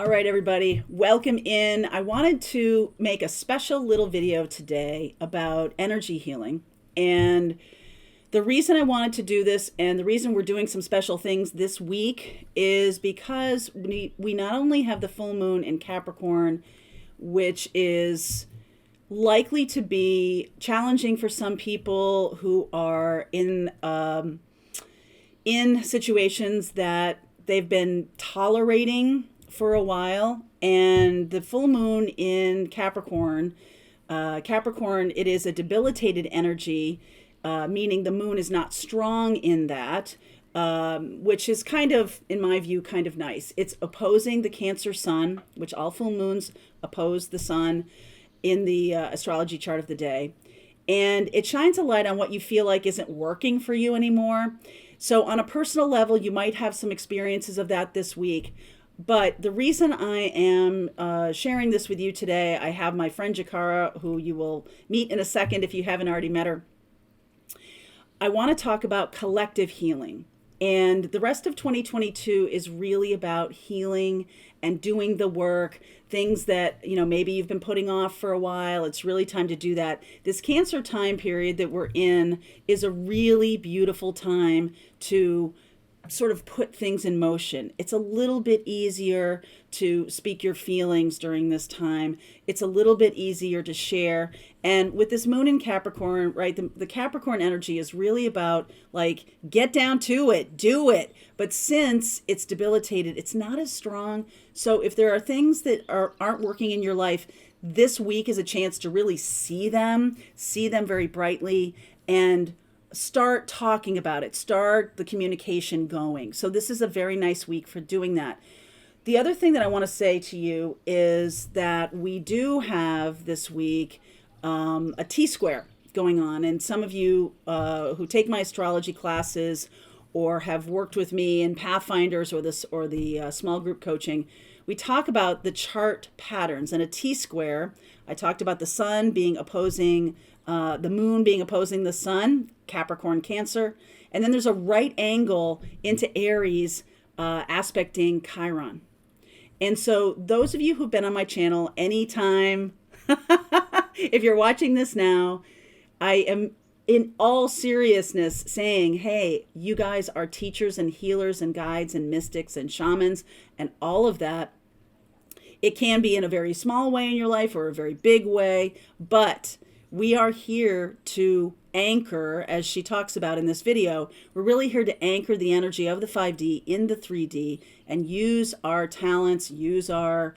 All right, everybody, welcome in. I wanted to make a special little video today about energy healing. And the reason I wanted to do this and the reason we're doing some special things this week is because we not only have the full moon in Capricorn, which is likely to be challenging for some people who are in situations that they've been tolerating for a while. And the full moon in Capricorn, it is a debilitated energy, meaning the moon is not strong in that, which is kind of, in my view, kind of nice. It's opposing the Cancer sun, which all full moons oppose the sun in the astrology chart of the day. And it shines a light on what you feel like isn't working for you anymore. So on a personal level, you might have some experiences of that this week. But the reason I am sharing this with you today, I have my friend Jikara, who you will meet in a second if you haven't already met her. I want to talk about collective healing. And the rest of 2022 is really about healing and doing the work, things that, maybe you've been putting off for a while. It's really time to do that. This Cancer time period that we're in is a really beautiful time to sort of put things in motion. It's a little bit easier to speak your feelings during this time. It's a little bit easier to share. And with this moon in Capricorn, right, the Capricorn energy is really about like, get down to it, do it. But since it's debilitated, it's not as strong. So if there are things that aren't working in your life, this week is a chance to really see them very brightly, and start talking about it, start the communication going. So this is a very nice week for doing that. The other thing that I want to say to you is that we do have this week a T-square going on. And some of you who take my astrology classes or have worked with me in Pathfinders or the small group coaching, we talk about the chart patterns. And a T-square, I talked about the sun being opposing the moon being opposing the sun, Capricorn, Cancer. And then there's a right angle into Aries aspecting Chiron. And so those of you who've been on my channel anytime, if you're watching this now, I am in all seriousness saying, hey, you guys are teachers and healers and guides and mystics and shamans and all of that. It can be in a very small way in your life or a very big way, but we are here to anchor, as she talks about in this video, we're really here to anchor the energy of the 5D in the 3D and use our talents, use our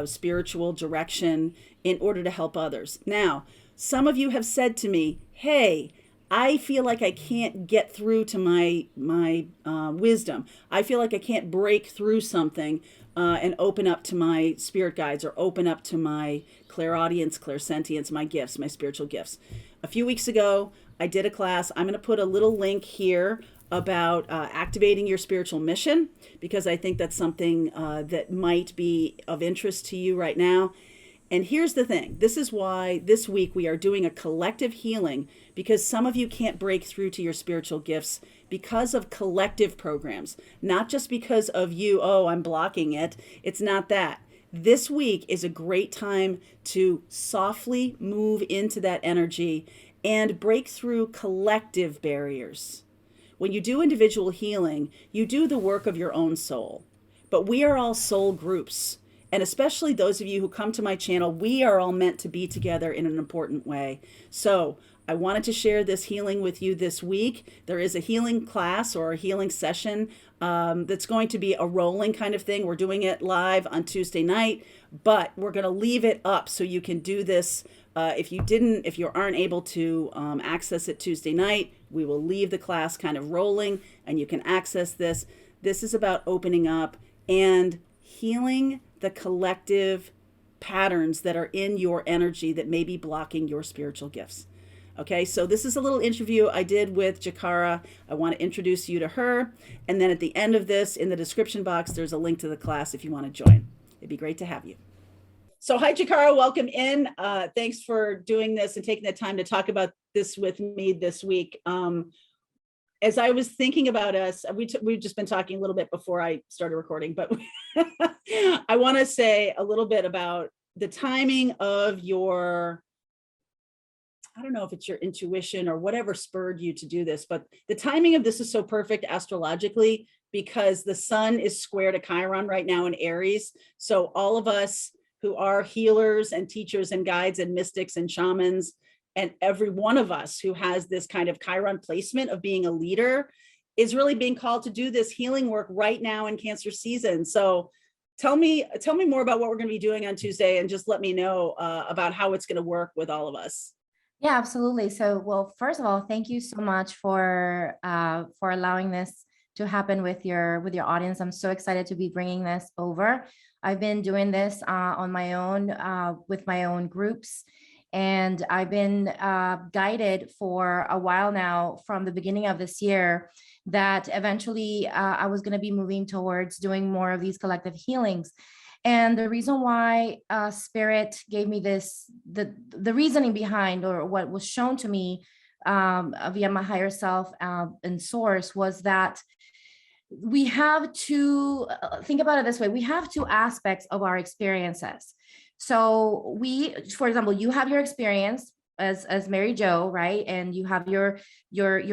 spiritual direction in order to help others. Now, some of you have said to me, hey, I feel like I can't get through to my wisdom. I feel like I can't break through something and open up to my spirit guides or open up to my clairaudience, clairsentience, my gifts, my spiritual gifts. A few weeks ago, I did a class. I'm going to put a little link here about activating your spiritual mission, because I think that's something that might be of interest to you right now. And here's the thing. This is why this week we are doing a collective healing, because some of you can't break through to your spiritual gifts because of collective programs, not just because of you, oh, I'm blocking it. It's not that. This week is a great time to softly move into that energy and break through collective barriers. When you do individual healing, you do the work of your own soul, but we are all soul groups. And especially those of you who come to my channel, we are all meant to be together in an important way. So I wanted to share this healing with you this week. There is a healing class or a healing session that's going to be a rolling kind of thing. We're doing it live on Tuesday night, but we're going to leave it up so you can do this. If you aren't able to access it Tuesday night, we will leave the class kind of rolling and you can access this. This is about opening up and healing the collective patterns that are in your energy that may be blocking your spiritual gifts. Okay, so this is a little interview I did with Jikara. I want to introduce you to her. And then at the end of this, in the description box, there's a link to the class if you want to join. It'd be great to have you. So hi, Jikara, welcome in. Thanks for doing this and taking the time to talk about this with me this week. as I was thinking about us, we've just been talking a little bit before I started recording, but I want to say a little bit about the timing of your, I don't know if it's your intuition or whatever spurred you to do this, but the timing of this is so perfect astrologically because the sun is square to Chiron right now in Aries. So all of us who are healers and teachers and guides and mystics and shamans, and every one of us who has this kind of Chiron placement of being a leader is really being called to do this healing work right now in Cancer season. So tell me more about what we're going to be doing on Tuesday, and just let me know about how it's going to work with all of us. Yeah, absolutely. So, well, first of all, thank you so much for allowing this to happen with your audience. I'm so excited to be bringing this over. I've been doing this on my own with my own groups, and I've been guided for a while now from the beginning of this year that eventually I was going to be moving towards doing more of these collective healings. And the reason why Spirit gave me this, the reasoning behind, or what was shown to me via my higher self and source, was that we have to think about it this way. We have two aspects of our experiences. So for example, you have your experience as Mary Jo, right? And you have your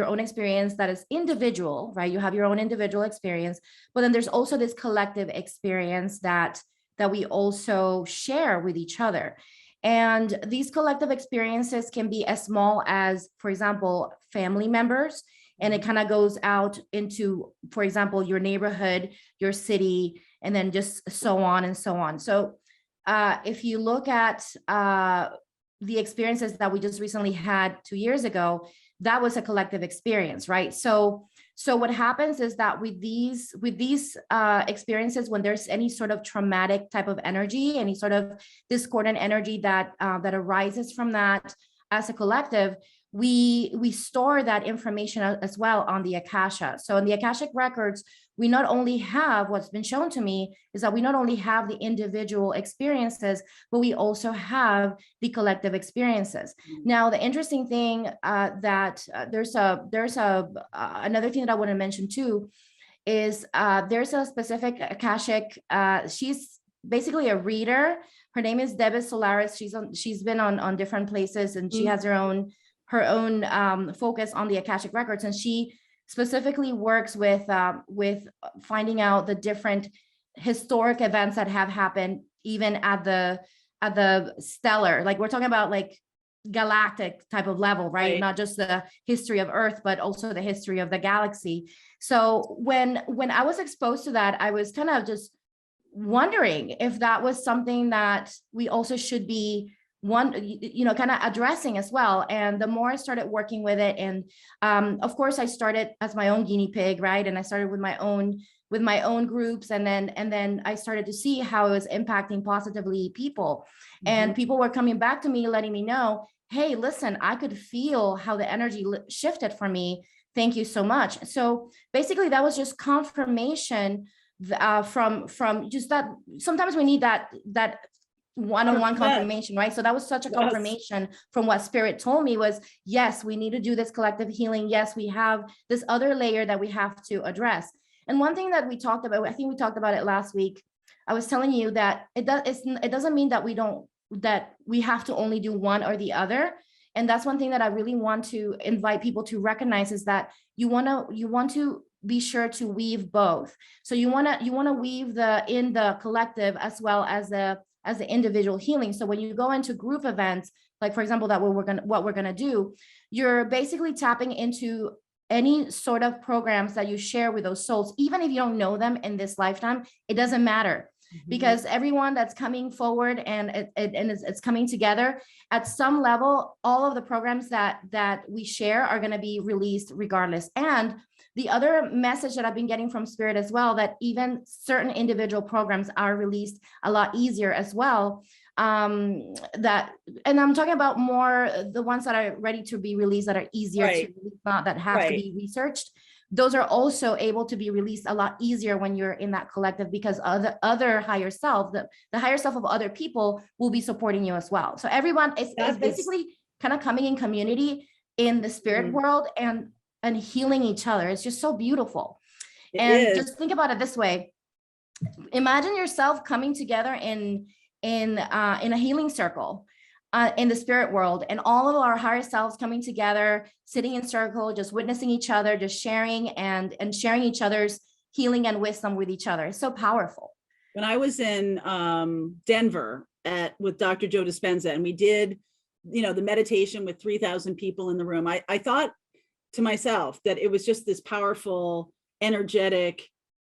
own experience that is individual, right? You have your own individual experience, but then there's also this collective experience that we also share with each other. And these collective experiences can be as small as, for example, family members, and it kind of goes out into, for example, your neighborhood, your city, and then just so on and so on. So if you look at the experiences that we just recently had 2 years ago, that was a collective experience, right? So what happens is that with these experiences, when there's any sort of traumatic type of energy, any sort of discordant energy that arises from that as a collective, we store that information as well on the Akasha. So in the Akashic records, we not only have, what's been shown to me is that we not only have the individual experiences, but we also have the collective experiences. Now, the interesting thing that there's another thing that I want to mention too is there's a specific Akashic. She's basically a reader. Her name is Debes Solaris. She's been on different places, and she has her own focus on the Akashic records, and she specifically works with finding out the different historic events that have happened, even at the stellar, like we're talking about like galactic type of level, right? Not just the history of Earth, but also the history of the galaxy. So when I was exposed to that, I was kind of just wondering if that was something that we also should be kind of addressing as well. And the more I started working with it, and of course I started as my own guinea pig, right? And I started with my own groups, and then I started to see how it was impacting positively people. And people were coming back to me, letting me know, hey, listen, I could feel how the energy shifted for me. Thank you so much. So basically that was just confirmation from just that sometimes we need that one-on-one confirmation, right? So that was such a confirmation from what Spirit told me was, yes, we need to do this collective healing. Yes, we have this other layer that we have to address. And one thing that we talked about, I think we talked about it last week, I was telling you that it doesn't mean that we have to only do one or the other. And that's one thing that I really want to invite people to recognize, is that you want to be sure to weave both. So you want to weave in the collective as well as the individual healing. So when you go into group events, like for example, what we're gonna do, you're basically tapping into any sort of programs that you share with those souls, even if you don't know them in this lifetime, it doesn't matter. Because everyone that's coming forward and it's coming together at some level, all of the programs that we share are going to be released regardless. And the other message that I've been getting from Spirit as well, that even certain individual programs are released a lot easier as well. And I'm talking about more the ones that are ready to be released, that are easier to release, not that have to be researched. Those are also able to be released a lot easier when you're in that collective, because other higher self, the higher self of other people will be supporting you as well. So everyone is basically kind of coming in community in the spirit world. And and healing each other. It's just so beautiful. It And is. just think about it this way. Imagine yourself coming together in a healing circle in the spirit world, and all of our higher selves coming together, sitting in circle, just witnessing each other, just sharing and sharing each other's healing and wisdom with each other. It's so powerful. When I was in Denver with Dr. Joe Dispenza, and we did, the meditation with 3,000 people in the room, I thought to myself that it was just this powerful, energetic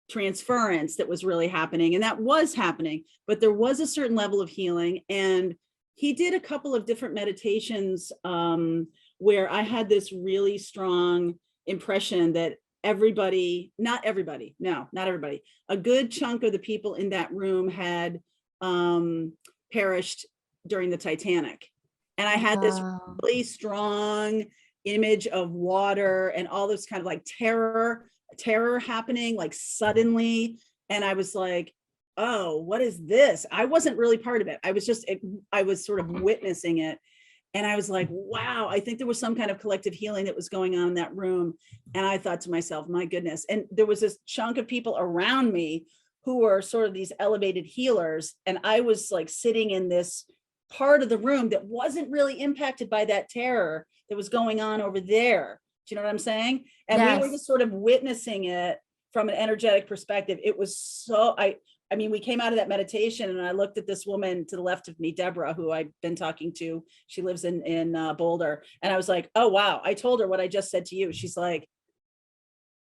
transference that was really happening. And that was happening, but there was a certain level of healing. And he did a couple of different meditations where I had this really strong impression that not everybody, a good chunk of the people in that room had perished during the Titanic. And I had this really strong image of water and all this kind of like terror happening like suddenly. And I was like, oh, what is this? I wasn't really part of it. I was sort of witnessing it. And I was like, wow, I think there was some kind of collective healing that was going on in that room. And I thought to myself, my goodness. And there was this chunk of people around me who were sort of these elevated healers. And I was like sitting in this part of the room that wasn't really impacted by that terror that was going on over there. Do you know what I'm saying? And Yes. we were just sort of witnessing it from an energetic perspective. It was so, I mean, we came out of that meditation and I looked at this woman to the left of me, Deborah, who I've been talking to. She lives in Boulder. And I was like, oh, wow. I told her what I just said to you. She's like,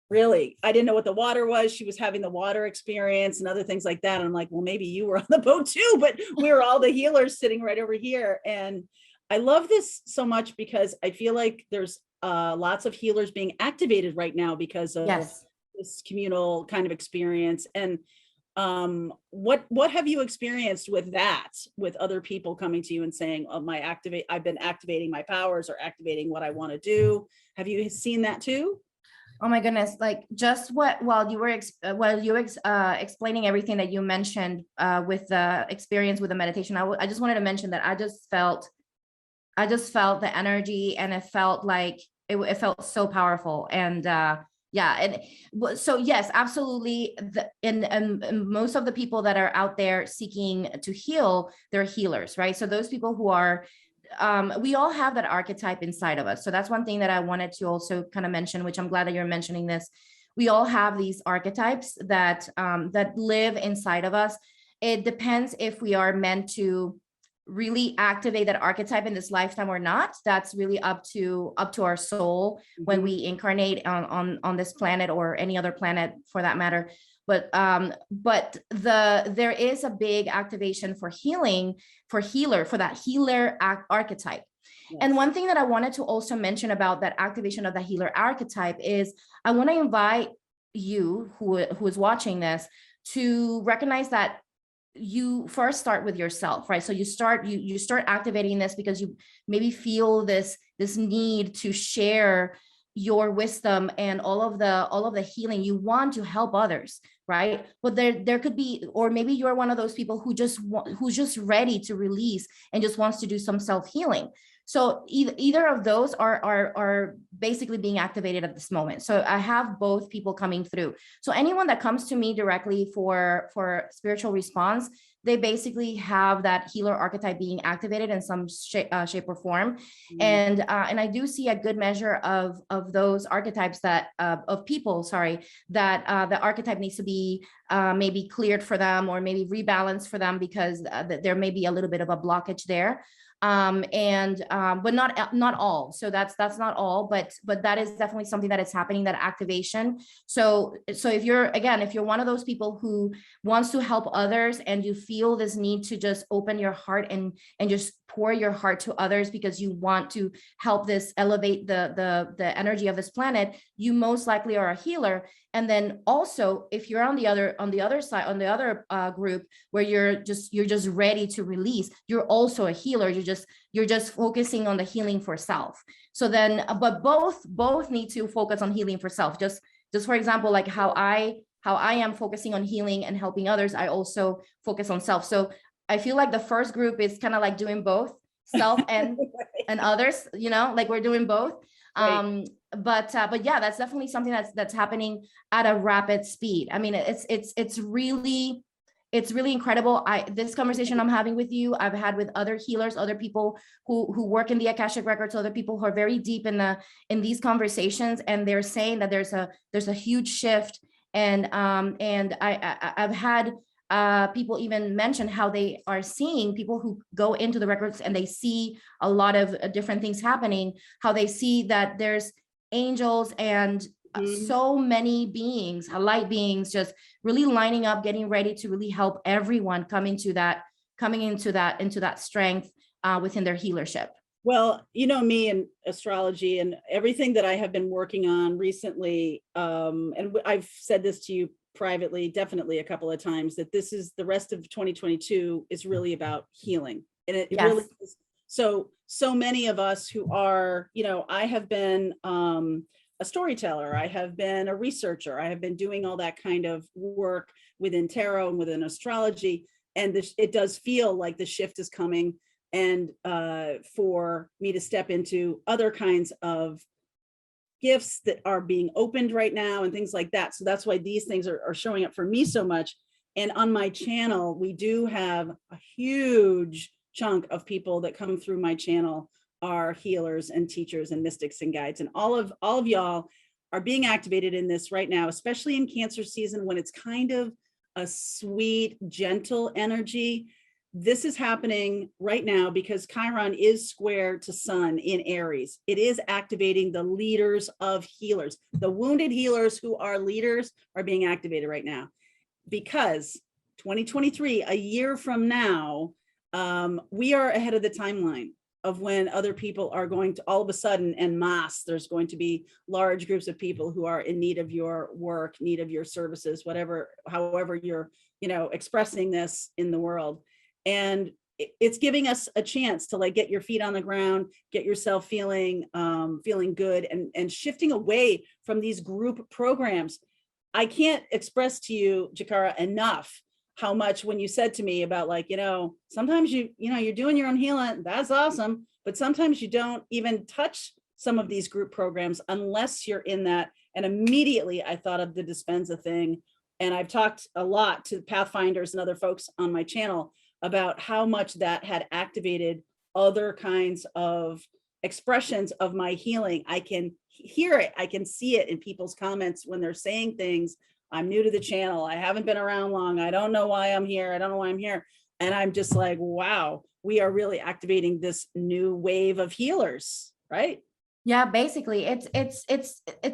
really? I didn't know what the water was. She was having the water experience and other things like that. And I'm like, well, maybe you were on the boat too, but we were all the healers sitting right over here. And I love this so much because I feel like there's lots of healers being activated right now because of this communal kind of experience. And what have you experienced with that, with other people coming to you and saying, oh, I've been activating my powers or activating what I want to do? Have you seen that too? Oh my goodness. Like just while you were explaining everything that you mentioned with the experience with the meditation, I just wanted to mention that I just felt the energy, and it felt like it felt so powerful. And yeah. And so, yes, absolutely. And most of the people that are out there seeking to heal, they're healers, right? So those people who are, we all have that archetype inside of us. So that's one thing that I wanted to also kind of mention, which I'm glad that you're mentioning this. We all have these archetypes that live inside of us. It depends if we are meant to really activate that archetype in this lifetime or not. That's really up to our soul when we incarnate on this planet or any other planet for that matter. But there is a big activation for healing, for that healer archetype. Yes. And one thing that I wanted to also mention about that activation of the healer archetype is I want to invite you who is watching this to recognize that you first start with yourself, right? So you start activating this because you maybe feel this need to share your wisdom and all of the healing. You want to help others, right? But there could be, or maybe you're one of those people who's just ready to release and just wants to do some self-healing. So either of those are basically being activated at this moment. So I have both people coming through. So anyone that comes to me directly for spiritual response, they basically have that healer archetype being activated in some shape or form. Mm-hmm. And I do see a good measure of those archetypes of people, that the archetype needs to be maybe cleared for them or maybe rebalanced for them because there may be a little bit of a blockage there. But not all. So that's not all, but that is definitely something that is happening, that activation. So if you're one of those people who wants to help others and you feel this need to just open your heart and just pour your heart to others because you want to help this elevate the energy of this planet, you most likely are a healer. And then also, if you're on the other side, on the other group where you're just ready to release, you're also a healer. You're just focusing on the healing for self. So then, but both need to focus on healing for self. Just for example, like how I am focusing on healing and helping others, I also focus on self. So I feel like the first group is kind of like doing both self and others, like we're doing both. Right. But yeah, that's definitely something that's happening at a rapid speed. I mean, it's really incredible. This conversation I'm having with you, I've had with other healers, other people who work in the Akashic records, other people who are very deep in these conversations, and they're saying that there's a huge shift. And I've had people even mention how they are seeing people who go into the records and they see a lot of different things happening, how they see that there's angels and so many beings, light beings, just really lining up, getting ready to really help everyone into that strength within their healership. Well, you know me and astrology and everything that I have been working on recently, and I've said this to you privately, definitely a couple of times, that this is the rest of 2022 is really about healing. And it really Yes. is. So many of us who are, I have been a storyteller, I have been a researcher, I have been doing all that kind of work within tarot and within astrology. And it does feel like the shift is coming, and for me to step into other kinds of gifts that are being opened right now and things like that. So that's why these things are showing up for me so much. And on my channel, we do have a huge chunk of people that come through my channel are healers and teachers and mystics and guides. And all of y'all are being activated in this right now, especially in Cancer season, when it's kind of a sweet, gentle energy. This is happening right now because Chiron is square to Sun in Aries. It is activating the leaders of healers. The wounded healers who are leaders are being activated right now, because 2023, a year from now, we are ahead of the timeline of when other people are going to all of a sudden en masse. There's going to be large groups of people who are in need of your work, need of your services, whatever, however you're, expressing this in the world. And it's giving us a chance to like get your feet on the ground, get yourself feeling good, and shifting away from these group programs. I can't express to you, Jikara, enough how much when you said to me about like, sometimes you're doing your own healing, that's awesome, but sometimes you don't even touch some of these group programs unless you're in that. And immediately I thought of the Dispenza thing. And I've talked a lot to Pathfinders and other folks on my channel about how much that had activated other kinds of expressions of my healing. I can hear it, I can see it in people's comments when they're saying things. I'm new to the channel, I haven't been around long, I don't know why I'm here, and I'm just like, wow, we are really activating this new wave of healers, right? Yeah, basically it's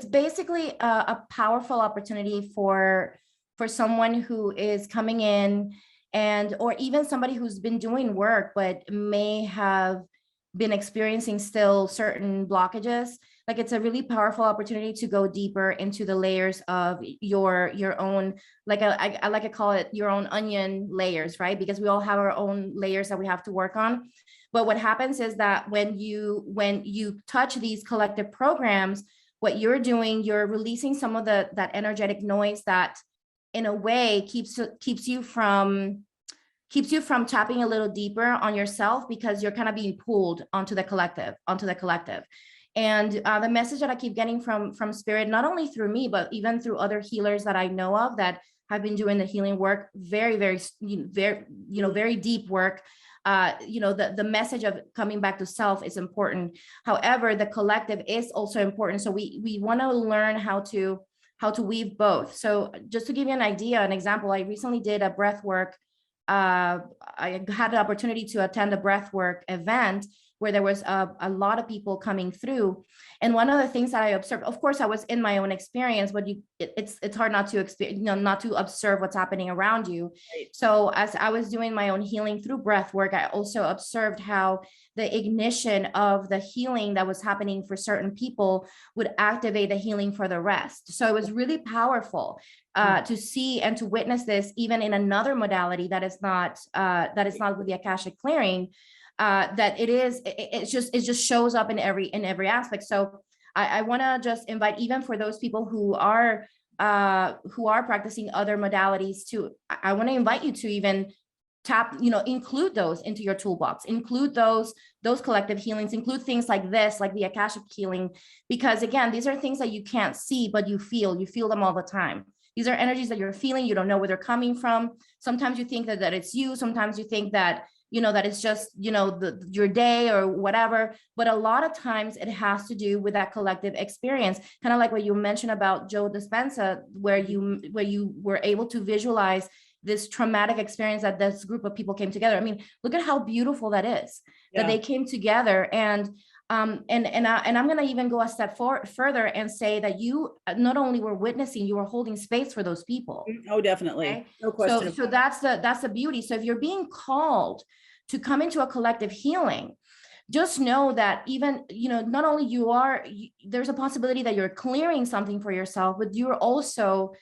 basically a powerful opportunity for someone who is coming in, and or even somebody who's been doing work but may have been experiencing still certain blockages. Like, it's a really powerful opportunity to go deeper into the layers of your own, like I like to call it your own onion layers, right? Because we all have our own layers that we have to work on. But what happens is that when you touch these collective programs, what you're doing, you're releasing some of that energetic noise that in a way keeps you from tapping a little deeper on yourself, because you're kind of being pulled onto the collective. And the message that I keep getting from spirit, not only through me, but even through other healers that I know of that have been doing the healing work, very, very, very deep work. The message of coming back to self is important. However, the collective is also important. So we want to learn how to weave both. So just to give you an example, I recently did a breath work. I had the opportunity to attend a breathwork event where there was a lot of people coming through. And one of the things that I observed, of course, I was in my own experience, but it's hard not to experience, not to observe what's happening around you. Right. So as I was doing my own healing through breath work, I also observed how the ignition of the healing that was happening for certain people would activate the healing for the rest. So it was really powerful to see and to witness this, even in another modality that is not with the Akashic clearing. That it just shows up in every aspect. So I want to just invite, even for those people who are practicing other modalities, I want to invite you to even include those into your toolbox, include those collective healings, include things like this, like the Akashic healing, because again, these are things that you can't see, but you feel them all the time. These are energies that you're feeling. You don't know where they're coming from. Sometimes you think that it's you. Sometimes you think that, that it's just, your day or whatever. But a lot of times it has to do with that collective experience. Kind of like what you mentioned about Joe Dispenza, where you were able to visualize this traumatic experience that this group of people came together. I mean, look at how beautiful that is, that they came together. And I'm going to even go a step further and say that you not only were witnessing, you were holding space for those people. Oh, definitely. Okay? No question. So that's the beauty. So if you're being called to come into a collective healing, just know that even, not only there's a possibility that you're clearing something for yourself, but you're also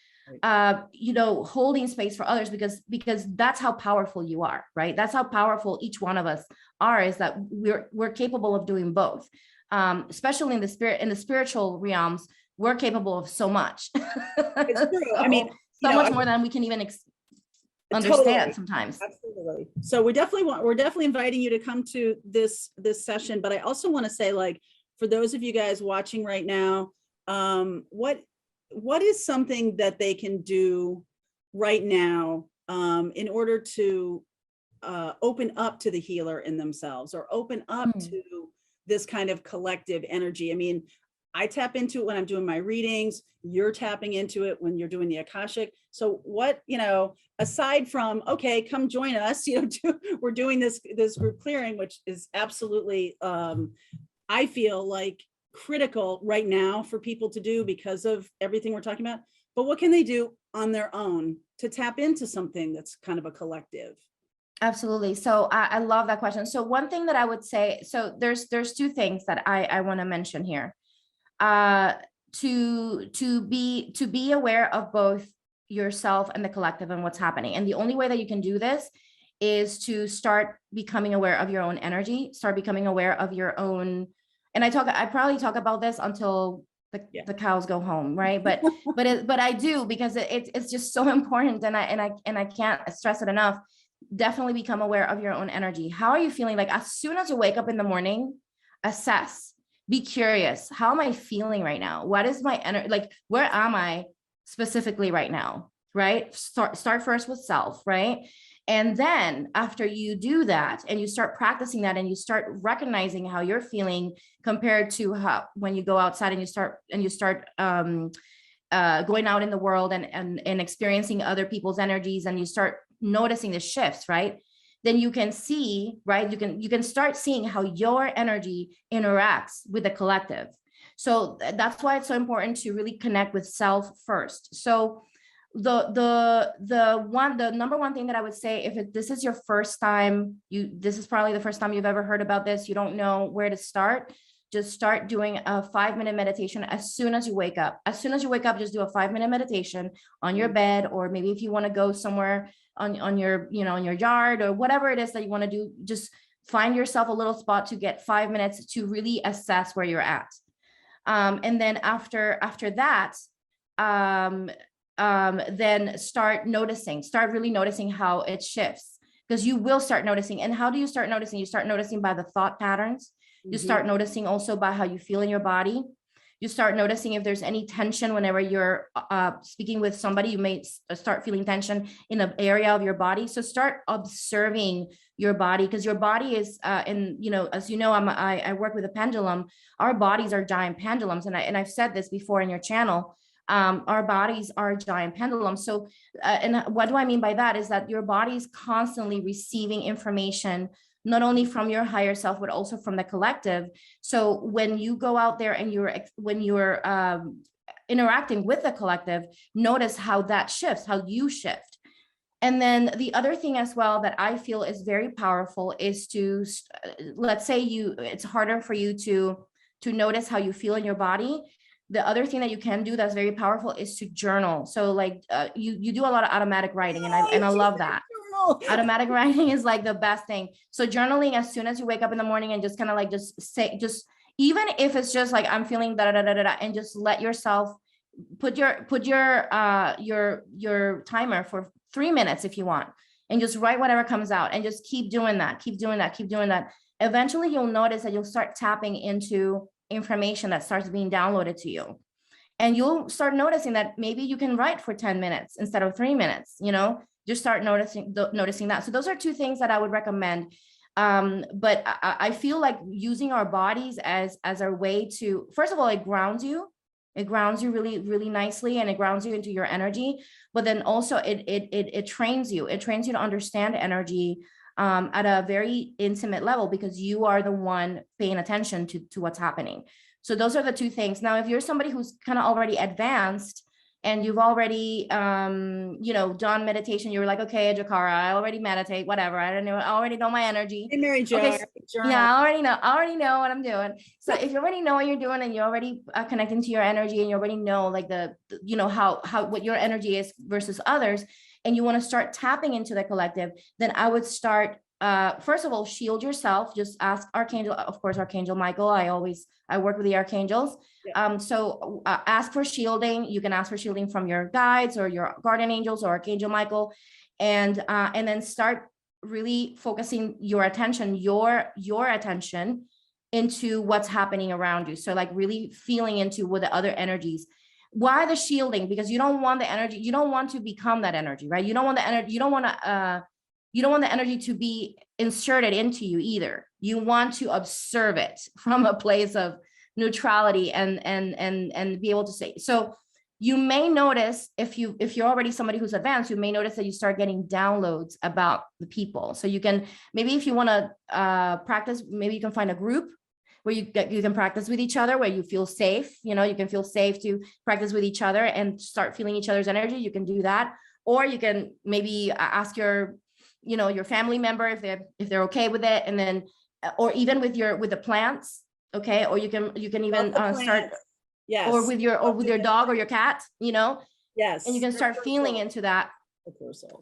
holding space for others, because that's how powerful you are, right? That's how powerful each one of us are, is that we're capable of doing both. Especially in the spiritual realms, we're capable of so much. It's true. I mean, so much more than we can even understand sometimes. Absolutely. So we're definitely inviting you to come to this session, but I also want to say, like, for those of you guys watching right now, what is something that they can do right now in order to open up to the healer in themselves, or open up to this kind of collective energy? I mean, I tap into it when I'm doing my readings. You're tapping into it when you're doing the Akashic. So what, aside from, okay, come join us, we're doing this group clearing, which is absolutely, I feel like, critical right now for people to do because of everything we're talking about. But what can they do on their own to tap into something that's kind of a collective? Absolutely. So I love that question. So one thing that I would say, so there's two things that I want to mention here. To be aware of both yourself and the collective and what's happening. And the only way that you can do this is to start becoming aware of your own energy, start becoming aware of your own. And I probably talk about this until the cows go home, right? But I do, because it's just so important, and I can't stress it enough. Definitely become aware of your own energy. How are you feeling? Like, as soon as you wake up in the morning, assess, be curious. How am I feeling right now? What is my energy? Like, where am I specifically right now? Right? Start first with self, right? And then after you do that and you start practicing that and you start recognizing how you're feeling compared to how, when you go outside and you start going out in the world and experiencing other people's energies, and you start noticing the shifts, right? Then you can see, right? You can start seeing how your energy interacts with the collective. So that's why it's so important to really connect with self first. So the number one thing that I would say, if this is your first time, this is probably the first time you've ever heard about this, you don't know where to start, just start doing a 5-minute meditation as soon as you wake up. As soon as you wake up, just do a 5-minute meditation on your bed, or maybe if you want to go somewhere on your, on your yard, or whatever it is that you want to do, just find yourself a little spot to get 5 minutes to really assess where you're at. And then after that, then start really noticing how it shifts, because you will start noticing. And how do you start noticing? You start noticing by the thought patterns. You start noticing also by how you feel in your body. You start noticing if there's any tension whenever you're speaking with somebody. You may start feeling tension in an area of your body. So start observing your body, because your body is, as you know, I work with a pendulum. Our bodies are giant pendulums, and I've said this before in your channel. Our bodies are giant pendulums. So, and what do I mean by that is that your body is constantly receiving information, not only from your higher self, but also from the collective. So when you go out there and when you're interacting with the collective, notice how that shifts, how you shift. And then the other thing as well that I feel is very powerful is to, let's say it's harder for you to notice how you feel in your body. The other thing that you can do that's very powerful is to journal. So like you do a lot of automatic writing, and I love that. Automatic writing is like the best thing. So journaling as soon as you wake up in the morning, and just kind of like just even if it's just like I'm feeling da da da da da, and just let yourself put your timer for 3 minutes if you want, and just write whatever comes out, and just keep doing that, keep doing that, keep doing that. Eventually you'll notice that you'll start tapping into information that starts being downloaded to you. And you'll start noticing that maybe you can write for 10 minutes instead of 3 minutes, you know, just start noticing that. So those are two things that I would recommend. But I feel like using our bodies as our way to, first of all, it grounds you. It grounds you really, really nicely, and it grounds you into your energy. But then also it trains you. It trains you to understand energy at a very intimate level, because you are the one paying attention to what's happening. So those are the two things. Now, if you're somebody who's kind of already advanced and you've already, you know, done meditation, you're like, okay, Jikara, I already meditate, whatever. I don't know. I already know my energy. Hey, Mary Jo, okay, yeah, I already know what I'm doing. So if you already know what you're doing, and you're already connecting to your energy, and you already know like the you know, how what your energy is versus others, and you want to start tapping into the collective, then I would start, first of all, shield yourself. Just ask Archangel, of course, Archangel Michael. I work with the archangels. Yeah. So ask for shielding. You can ask for shielding from your guides or your guardian angels or Archangel Michael, and then start really focusing your attention, your attention into what's happening around you. So like really feeling into what the other energies. Why the shielding? Because you don't want the energy, you don't want to become that energy, right? You don't want the energy, you don't want the energy to be inserted into you either. You want to observe it from a place of neutrality and be able to say. So you may notice, if you're already somebody who's advanced, you may notice that you start getting downloads about the people. So you can, maybe if you want to practice, maybe you can find a group where you can practice with each other, where you feel safe. You know, you can feel safe to practice with each other and start feeling each other's energy. You can do that. Or you can maybe ask your family member if they're okay with it. And then, or even with the plants. Okay. Or you can even start, yes, or with your dog or your cat, you know, yes. And you can start feeling into that.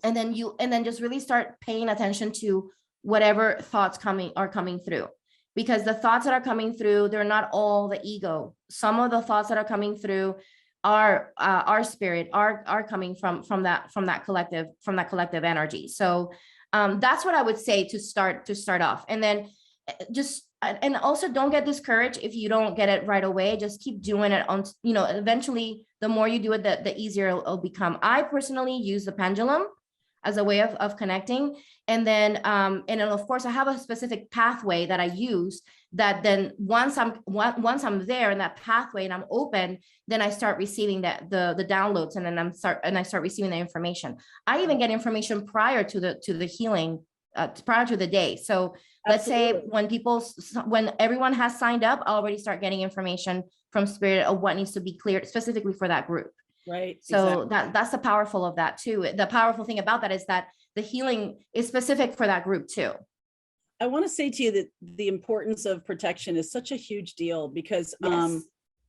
And then just really start paying attention to whatever thoughts are coming through. Because the thoughts that are coming through, they're not all the ego. Some of the thoughts that are coming through are our spirit, are coming from that collective energy. So that's what I would say to start off. And then and also don't get discouraged if you don't get it right away. Just keep doing it on, you know, eventually the more you do it, the easier it'll become. I personally use the pendulum as a way of connecting. And then of course I have a specific pathway that I use, that then once I'm there in that pathway and I'm open, then I start receiving the downloads, and then I start receiving the information. I even get information prior to the healing, prior to the day. So let's say when everyone has signed up, I'll already start getting information from spirit of what needs to be cleared specifically for that group. Right. So exactly. That's the powerful of that too. The powerful thing about that is that the healing is specific for that group too. I want to say to you that the importance of protection is such a huge deal, because, yes,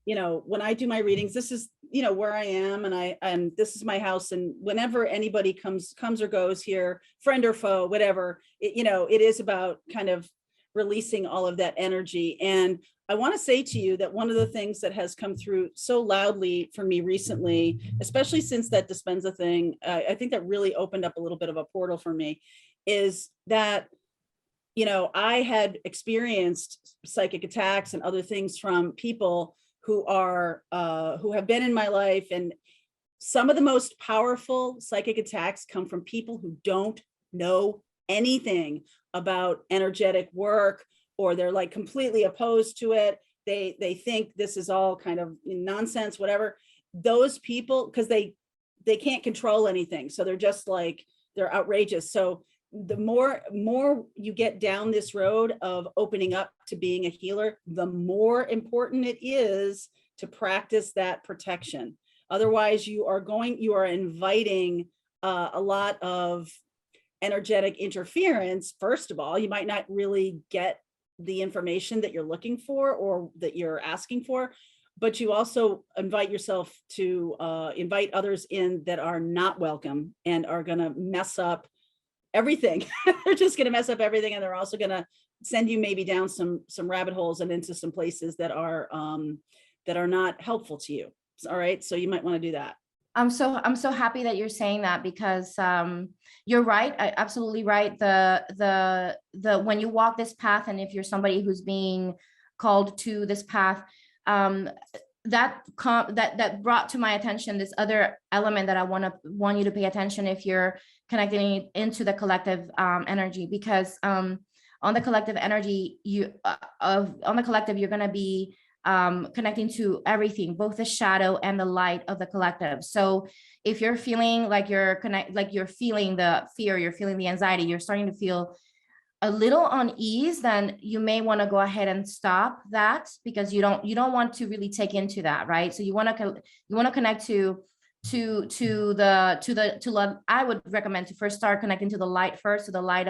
you know, when I do my readings, this is, you know, where I am, and this is my house. And whenever anybody comes or goes here, friend or foe, whatever, you know, it is about kind of releasing all of that energy. And I want to say to you that one of the things that has come through so loudly for me recently, especially since that Dispenza thing, I think that really opened up a little bit of a portal for me, is that, you know, I had experienced psychic attacks and other things from people who have been in my life. And some of the most powerful psychic attacks come from people who don't know anything about energetic work, or they're like completely opposed to it. They think this is all kind of nonsense, whatever. Those people, because they can't control anything. So they're just like, they're outrageous. So the more you get down this road of opening up to being a healer, the more important it is to practice that protection. Otherwise, you are inviting a lot of energetic interference. First of all, you might not really get the information that you're looking for or that you're asking for, but you also invite yourself to invite others in that are not welcome and are going to mess up everything. They're just going to mess up everything, and they're also going to send you maybe down some rabbit holes and into some places that are not helpful to you. All right, so you might want to do that. I'm so happy that you're saying that, because you're right, absolutely right. When you walk this path, and if you're somebody who's being called to this path, um, that brought to my attention this other element that I want you to pay attention if you're connecting into the collective energy, because on the collective energy, on the collective, you're going to be connecting to everything, both the shadow and the light of the collective. So if you're feeling like you're feeling the fear, you're feeling the anxiety, you're starting to feel a little unease, then you may want to go ahead and stop that, because you don't want to really take into that, right? So you want to connect I would recommend to first start connecting to the light first, to the light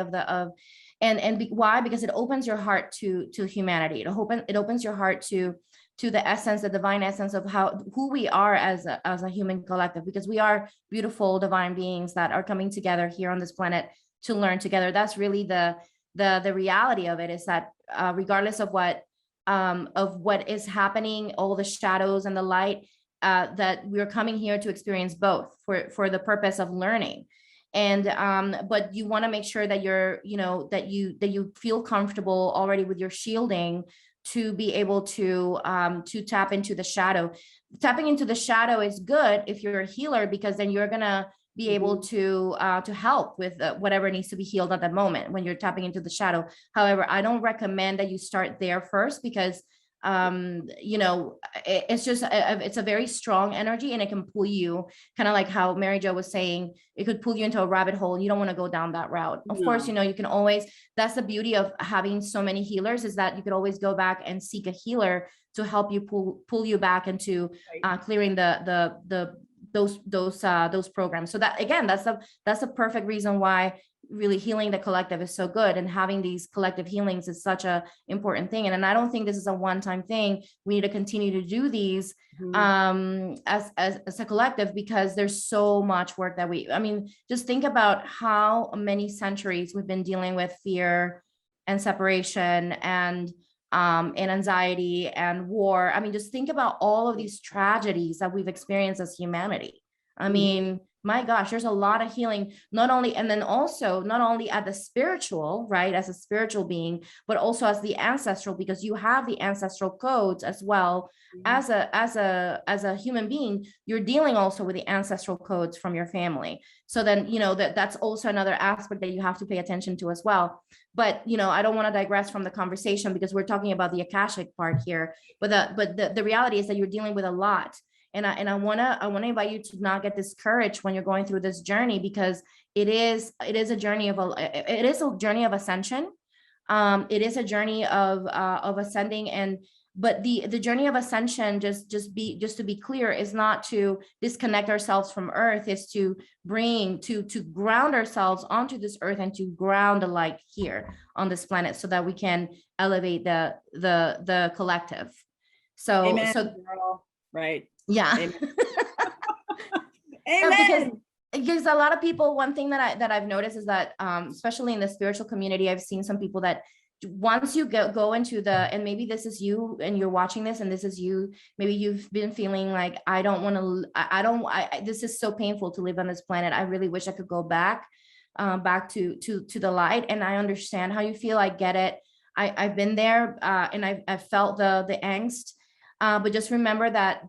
why? Because it opens your heart to humanity. It opens your heart to the essence, the divine essence of who we are as a human collective, because we are beautiful divine beings that are coming together here on this planet to learn together. That's really the reality of it, is that regardless of what is happening, all the shadows and the light, that we're coming here to experience both for the purpose of learning. And but you want to make sure that that you feel comfortable already with your shielding to be able to tap into the shadow. Tapping into the shadow is good if you're a healer, because then you're gonna be able to help with whatever needs to be healed at that moment when you're tapping into the shadow. However, I don't recommend that you start there first, because it's just it's a very strong energy, and it can pull you, kind of like how Mary Jo was saying, it could pull you into a rabbit hole. You don't want to go down that route. Of course, you can always, that's the beauty of having so many healers, is that you could always go back and seek a healer to help you pull you back into clearing those programs. So that, again, that's a perfect reason why really healing the collective is so good, and having these collective healings is such a important thing. And I don't think this is a one-time thing. We need to continue to do these as a collective, because there's so much work that just think about how many centuries we've been dealing with fear and separation and anxiety and war. Just think about all of these tragedies that we've experienced as humanity. My gosh, there's a lot of healing, not only at the spiritual, right, as a spiritual being, but also as the ancestral, because you have the ancestral codes as well. As a human being, you're dealing also with the ancestral codes from your family. So then, that's also another aspect that you have to pay attention to as well. But I don't want to digress from the conversation, because we're talking about the Akashic part here. But the reality is that you're dealing with a lot. And I want to invite you to not get discouraged when you're going through this journey, because it is a journey of ascension. It is a journey of ascending, but the journey of ascension, just to be clear, is not to disconnect ourselves from Earth, is to ground ourselves onto this Earth, and to ground the light here on this planet, so that we can elevate the collective. So Amen, girl. Right. Yeah. Amen. Amen. Because a lot of people, one thing that I've noticed is that especially in the spiritual community, I've seen some people that once you go into and maybe this is you and you're watching this, and this is you, maybe you've been feeling like, this is so painful to live on this planet. I really wish I could go back to the light. And I understand how you feel. I get it. I've been there, and I've felt the angst. But just remember that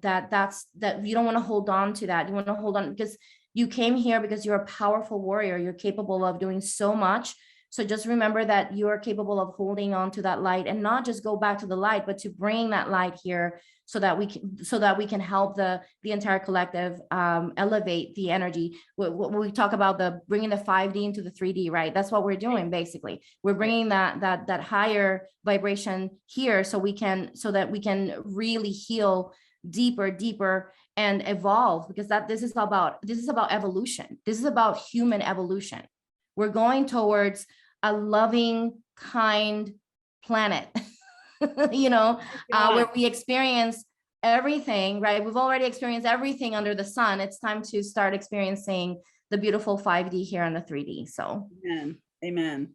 you don't want to hold on to that. You want to hold on, because you came here because you're a powerful warrior. You're capable of doing so much. So just remember that you are capable of holding on to that light, and not just go back to the light, but to bring that light here, so that we can help the entire collective elevate the energy. When we talk about bringing the 5D into the 3D, right? That's what we're doing. Basically, we're bringing that higher vibration here, so that we can really heal deeper and evolve, because this is about evolution. This is about human evolution. We're going towards a loving, kind planet, where we experience everything, right? We've already experienced everything under the sun. It's time to start experiencing the beautiful 5D here on the 3D. So Amen.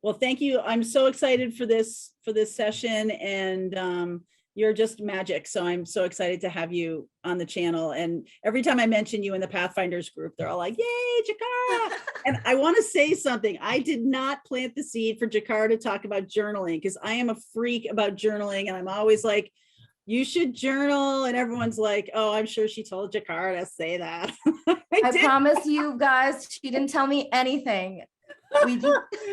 Well, thank you. I'm so excited for this session, and you're just magic. So I'm so excited to have you on the channel. And every time I mention you in the Pathfinders group, they're all like, yay, Jikara. And I want to say something. I did not plant the seed for Jikara to talk about journaling, because I am a freak about journaling. And I'm always like, you should journal. And everyone's like, oh, I'm sure she told Jikara to say that. I promise you guys, she didn't tell me anything.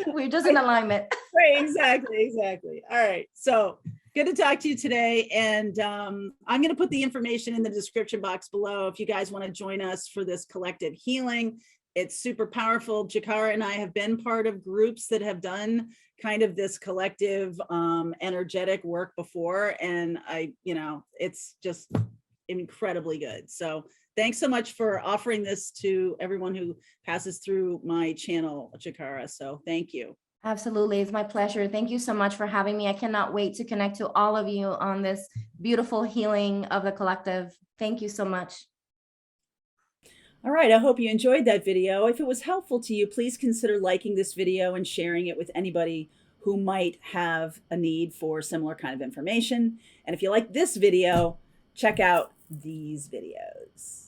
We're just in alignment. Right, exactly. All right. So good to talk to you today. And I'm going to put the information in the description box below if you guys want to join us for this collective healing. It's super powerful. Jikara and I have been part of groups that have done kind of this collective energetic work before. And it's just incredibly good. So thanks so much for offering this to everyone who passes through my channel, Jikara. So thank you. Absolutely. It's my pleasure. Thank you so much for having me. I cannot wait to connect to all of you on this beautiful healing of the collective. Thank you so much. All right, I hope you enjoyed that video. If it was helpful to you, please consider liking this video and sharing it with anybody who might have a need for similar kind of information. And if you like this video, check out these videos.